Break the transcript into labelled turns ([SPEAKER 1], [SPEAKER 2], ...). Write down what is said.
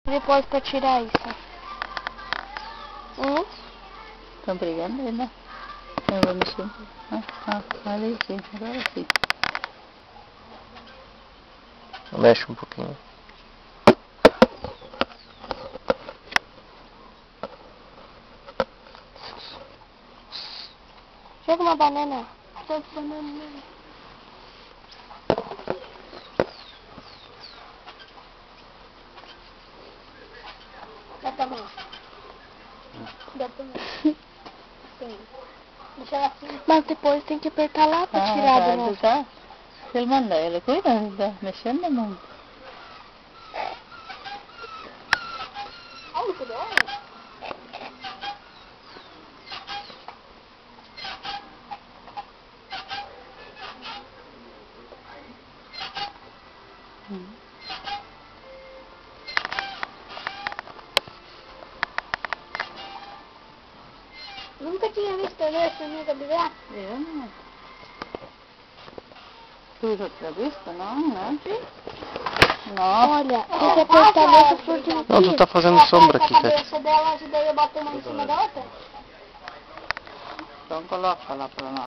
[SPEAKER 1] Depois pra tirar isso.
[SPEAKER 2] Estão brigando aí, né? Eu vou mexer um pouco. Ali sim, agora sim.
[SPEAKER 3] Mexe um pouquinho.
[SPEAKER 1] Chega uma banana. Tô com banana. Dá pra mão. Dá pra mão. Sim. Deixa ela assim. Mas depois tem que apertar lá pra tirar de novo.
[SPEAKER 2] Já. Se ele mandar, ele cuida, ele tá mexendo na mão.
[SPEAKER 1] Olha, tudo Nunca tinha visto esse nunca brigar?
[SPEAKER 2] Eu não. Tu já tinha visto? Não, não, Nossa.
[SPEAKER 1] Olha, tem que apertar nessa surte aqui.
[SPEAKER 3] Não, tu tá fazendo sombra aqui,
[SPEAKER 1] A
[SPEAKER 3] cara.
[SPEAKER 1] cabeça dela, ajuda eu a bater uma em cima da outra.
[SPEAKER 2] Então coloca lá pra nós.